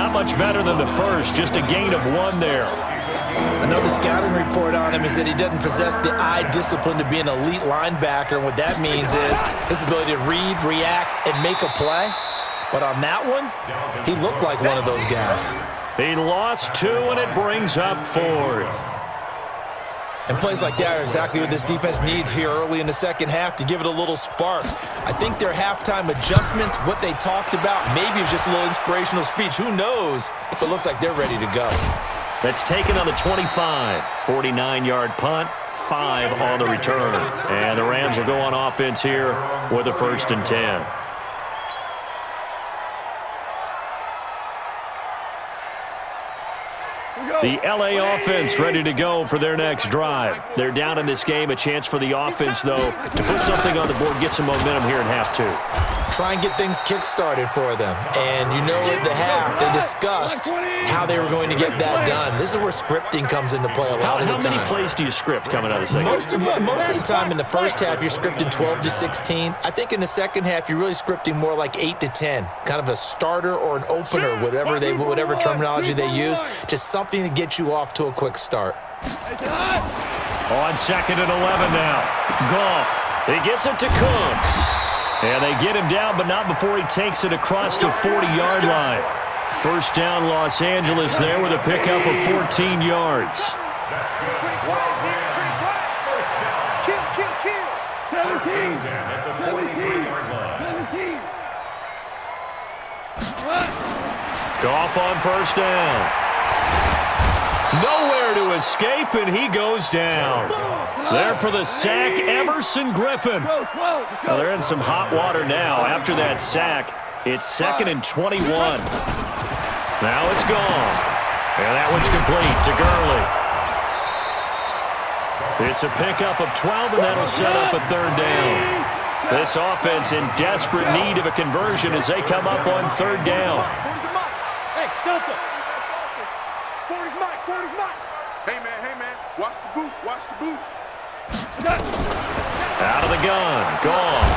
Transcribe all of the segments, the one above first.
Not much better than the first, just a gain of 1 there. Another scouting report on him is that he doesn't possess the eye discipline to be an elite linebacker. And what that means is his ability to read, react, and make a play. But on that one, he looked like one of those guys. He lost 2, and it brings up 4th. And plays like that are exactly what this defense needs here early in the second half to give it a little spark. I think their halftime adjustments, what they talked about, maybe it was just a little inspirational speech. Who knows? But it looks like they're ready to go. That's taken on the 25. 49-yard punt, 5 on the return. And the Rams will go on offense here with a 1st and 10. The LA offense ready to go for their next drive. They're down in this game. A chance for the offense, though, to put something on the board, get some momentum here in half 2. Try and get things kick-started for them. And you know at the half, they discussed how they were going to get that done. This is where scripting comes into play a lot of the time. How many plays do you script coming out of the second? Most of the time in the first half, you're scripting 12 to 16. I think in the second half, you're really scripting more like 8 to 10. Kind of a starter or an opener, whatever terminology they use. Just something to get you off to a quick start. On 2nd and 11 now. Goff. He gets it to Cooks. And they get him down, but not before he takes it across the 40-yard line. 1st down, Los Angeles there with a pickup of 14 yards. 17. Goff on 1st down. Nowhere to escape, and he goes down. There for the sack, Everson Griffin. Well, they're in some hot water now. After that sack, it's 2nd and 21. Now it's gone. And that one's complete to Gurley. It's a pickup of 12, and that'll set up a 3rd down. This offense in desperate need of a conversion as they come up on 3rd down. Hey, Delta. 40's Mike. Hey, man. Watch the boot. Out of the gun. Gone.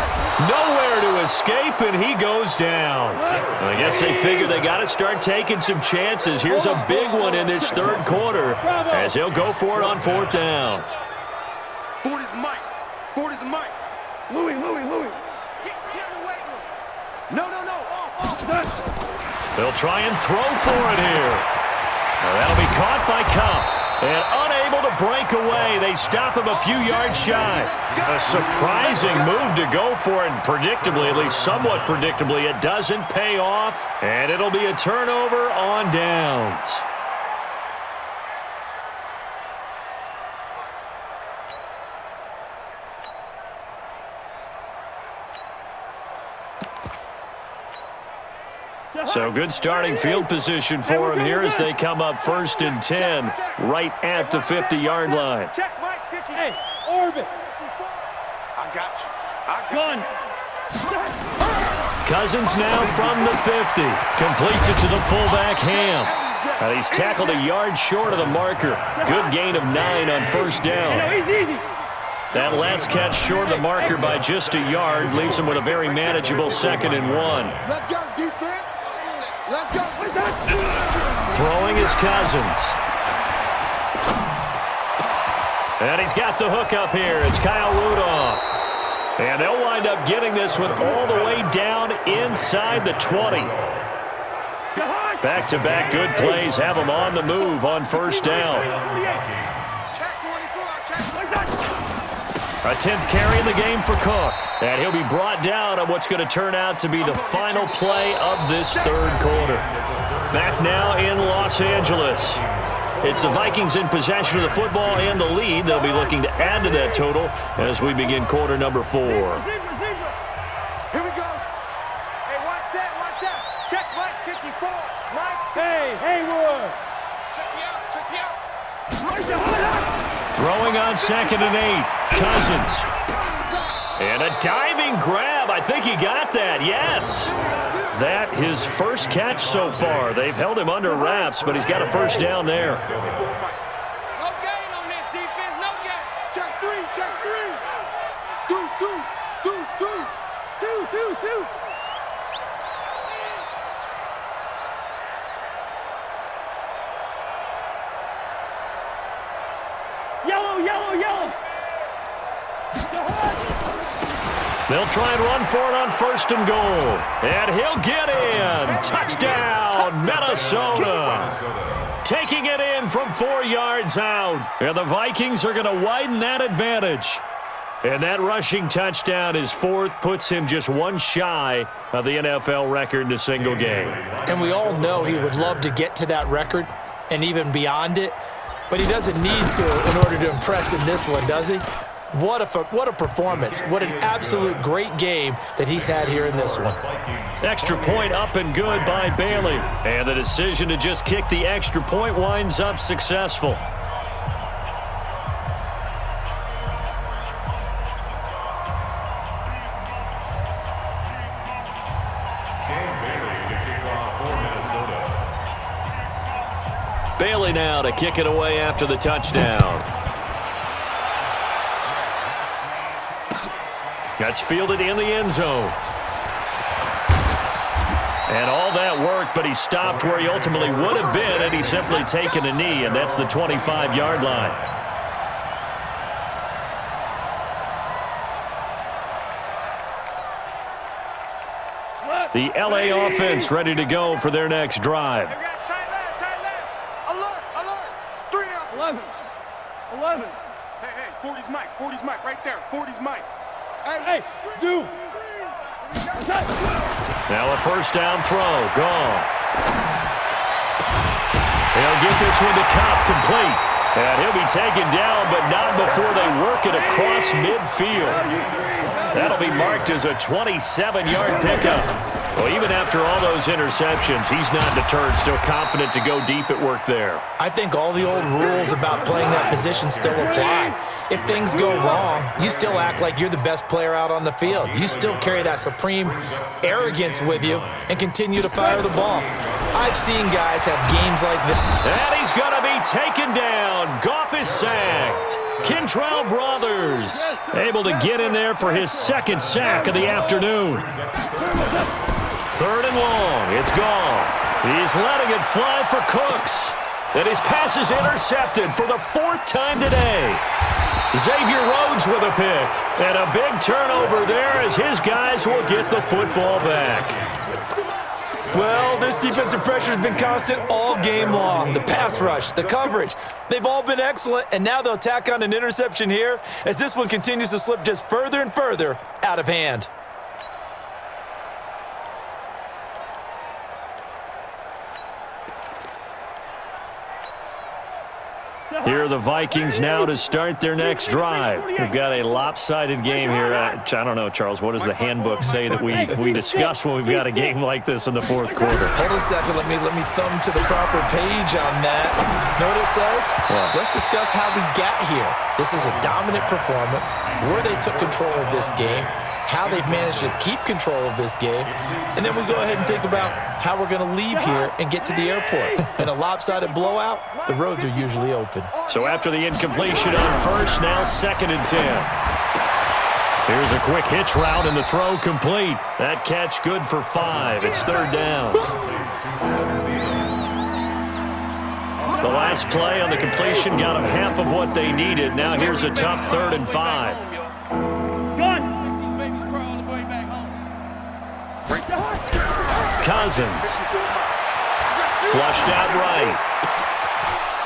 Nowhere to escape, and he goes down. I guess they figure they got to start taking some chances. Here's a big one in this 3rd quarter as he'll go for it on 4th down. 40's Mike. Louis. Get in the way. No. They'll try and throw for it here. Now that'll be caught by Kupp. And unable to break away. They stop him a few yards shy. A surprising move to go for it. And predictably, at least somewhat predictably, it doesn't pay off. And it'll be a turnover on downs. So good starting field position for him here as they come up 1st and 10 right at the 50-yard line. Check, Mike. 50. Hey, orbit. I got you. Gun. Cousins now from the 50. Completes it to the fullback, Ham. And he's tackled a yard short of the marker. Good gain of 9 on 1st down. That last catch short of the marker by just a yard leaves him with a very manageable 2nd and 1. Let's go, defense. Let's go. Throwing is Cousins. And he's got the hook up here. It's Kyle Rudolph. And they'll wind up getting this one all the way down inside the 20. Back-to-back good plays have him on the move on 1st down. A 10th carry in the game for Cook. And he'll be brought down on what's going to turn out to be the final play of this 3rd quarter. Back now in Los Angeles. It's the Vikings in possession of the football and the lead. They'll be looking to add to that total as we begin quarter number 4. Here we go. Hey, watch that. Check Mike 54. Mike. Hey, Haywood. Check me out. Throwing on 2nd and 8. Cousins. And a diving grab. I think he got that. Yes. That his first catch so far. They've held him under wraps, but he's got a 1st down there. No gain on this defense. No gain. Check 3. Deuce. Yellow. They'll try and run for it on 1st and goal. And he'll get in. Touchdown, Minnesota. Taking it in from 4 yards out. And the Vikings are going to widen that advantage. And that rushing touchdown, his 4th, puts him just 1 shy of the NFL record in a single game. And we all know he would love to get to that record and even beyond it. But he doesn't need to in order to impress in this one, does he? What a performance. What an absolute great game that he's had here in this one. Extra point up and good by Bailey. And the decision to just kick the extra point winds up successful. Bailey now to kick it away after the touchdown. That's fielded in the end zone. And all that work, but he stopped where he ultimately would have been had he simply taken a knee, and that's the 25-yard line. The LA offense ready to go for their next drive. Tight left. Alert. 3 down. 11. Hey, 40's Mike right there. 40's Mike. Hey, Zoo. Now a 1st down throw. Gone. He'll get this one to Cobb, complete. And he'll be taken down, but not before they work it across midfield. That'll be marked as a 27-yard pickup. Well, even after all those interceptions, he's not deterred, still confident to go deep at work there. I think all the old rules about playing that position still apply. If things go wrong, you still act like you're the best player out on the field. You still carry that supreme arrogance with you and continue to fire the ball. I've seen guys have games like this. And he's going to be taken down. Goff is sacked. Kentrell Brothers able to get in there for his 2nd sack of the afternoon. 3rd and long. It's Goff. He's letting it fly for Cooks. And his pass is intercepted for the 4th time today. Xavier Rhodes with a pick. And a big turnover there as his guys will get the football back. Well, this defensive pressure has been constant all game long. The pass rush, the coverage, they've all been excellent, and now they'll tack on an interception here as this one continues to slip just further and further out of hand. Here are the Vikings now to start their next drive. We've got a lopsided game here. I don't know, Charles, what does the handbook say that we discuss when we've got a game like this in the 4th quarter? Hold on a second. Let me thumb to the proper page on that. Know what it says? What? Let's discuss how we got here. This is a dominant performance, where they took control of this game, how they've managed to keep control of this game, and then we go ahead and think about how we're going to leave here and get to the airport. In a lopsided blowout, the roads are usually open. So after the incompletion on 1st, now 2nd and 10. Here's a quick hitch route and the throw complete. That catch good for 5. It's 3rd down. The last play on the completion got them half of what they needed. Now here's a tough 3rd and 5. Cousins. Flushed out right.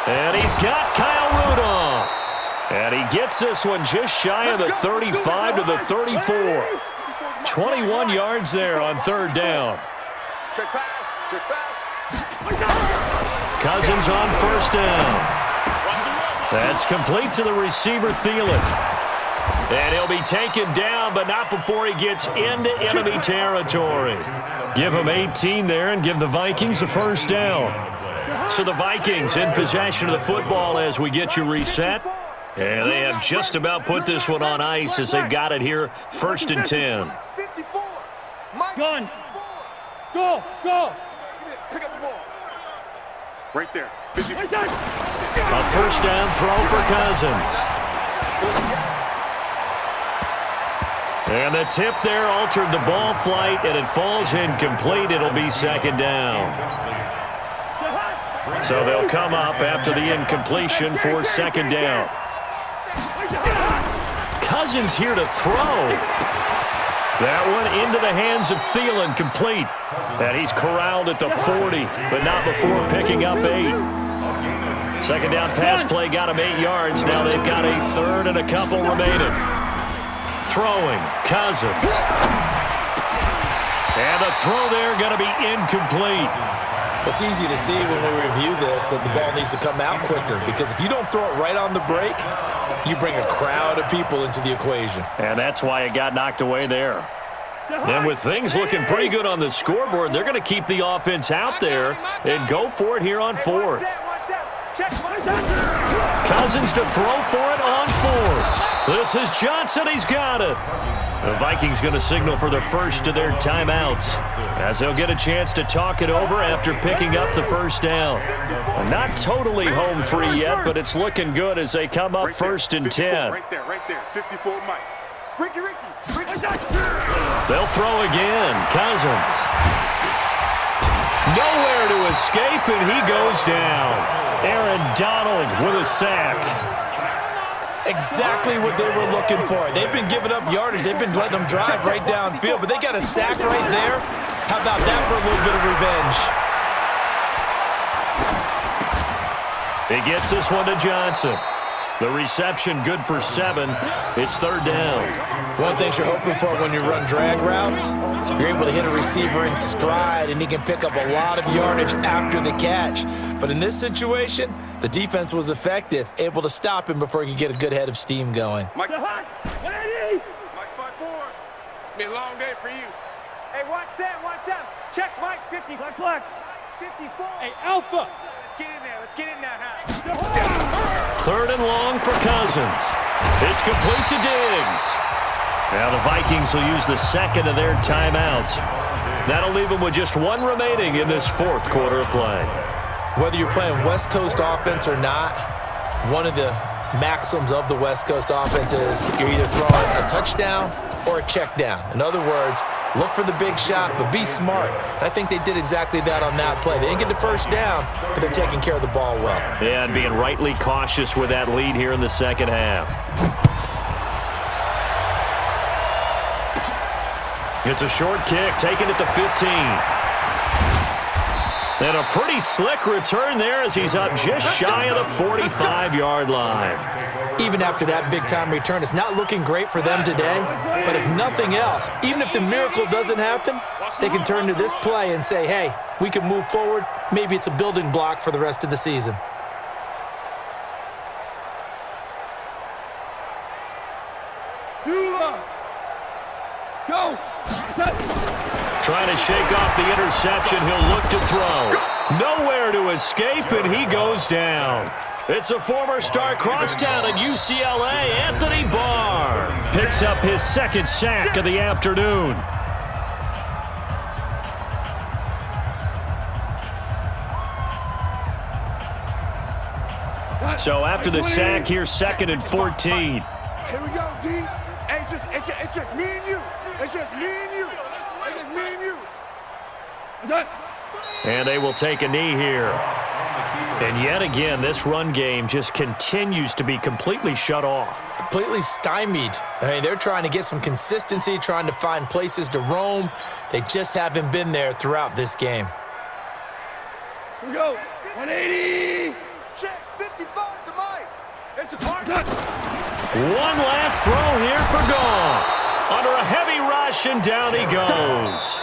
And he's got Kyle Rudolph. And he gets this one just shy of the 35 to the 34. 21 yards there on 3rd down. Check pass. Cousins on 1st down. That's complete to the receiver, Thielen. And he'll be taken down, but not before he gets into enemy territory. Give him 18 there and give the Vikings a 1st down. So the Vikings in possession of the football as we get you reset. And they have just about put this one on ice as they've got it here, 1st and 10. Gun. Go. Pick up the ball. Right there. A 1st down throw for Cousins. And the tip there altered the ball flight, and it falls incomplete. It'll be 2nd down. So they'll come up after the incompletion for 2nd down. Cousins here to throw. That one into the hands of Thielen, complete. And he's corralled at the 40, but not before picking up 8. Second down pass play got him 8 yards. Now they've got a third and a couple remaining. Throwing, Cousins. And the throw there going to be incomplete. It's easy to see when we review this that the ball needs to come out quicker, because if you don't throw it right on the break, you bring a crowd of people into the equation. And that's why it got knocked away there. And with things looking pretty good on the scoreboard, they're going to keep the offense out there and go for it here on 4th. Cousins to throw for it on 4th. This is Johnson. He's got it. The Vikings going to signal for the first of their timeouts, as they'll get a chance to talk it over after picking up the first down. Not totally home free yet, but it's looking good as they come up first and 10. Right there, 54 Mike. Ricky. They'll throw again. Cousins. Nowhere to escape, and he goes down. Aaron Donald with a sack. Exactly what they were looking for. They've been giving up yardage. They've been letting them drive right downfield, but they got a sack right there. How about that for a little bit of revenge? He gets this one to Johnson. The reception good for 7. It's third down. One thing you're hoping for when you run drag routes, you're able to hit a receiver in stride, and he can pick up a lot of yardage after the catch. But in this situation, the defense was effective, able to stop him before he could get a good head of steam going. Mike, Mike's by 4. It's been a long day for you. Hey, watch that. Check Mike, 50. Black. 54. Hey, Alpha. Let's get in there. Third and long for Cousins. It's complete to Diggs. Now the Vikings will use the second of their timeouts. That'll leave them with just 1 remaining in this 4th quarter of play. Whether you're playing West Coast offense or not, one of the maxims of the West Coast offense is you're either throwing a touchdown or a check down. In other words, look for the big shot, but be smart. And I think they did exactly that on that play. They didn't get the first down, but they're taking care of the ball well. Yeah, and being rightly cautious with that lead here in the second half. It's a short kick, taking it to 15. And a pretty slick return there as he's up just shy of the 45-yard line. Even after that big-time return, it's not looking great for them today. But if nothing else, even if the miracle doesn't happen, they can turn to this play and say, hey, we can move forward. Maybe it's a building block for the rest of the season. Go! Trying to shake off the interception. He'll look to throw. Nowhere to escape, and he goes down. It's a former star crosstown at UCLA, Anthony Barr. Picks up his second sack of the afternoon. So after the sack, here's 2nd and 14. Here we go, D. Hey, it's just me and you. It's just me and you. It's just me and you. And they will take a knee here. And yet again, this run game just continues to be completely shut off. Completely stymied. I mean, they're trying to get some consistency, trying to find places to roam. They just haven't been there throughout this game. Here we go. 180. Check 55 to Mike. It's a part. One last throw here for Goff. Under a heavy rush, and down he goes.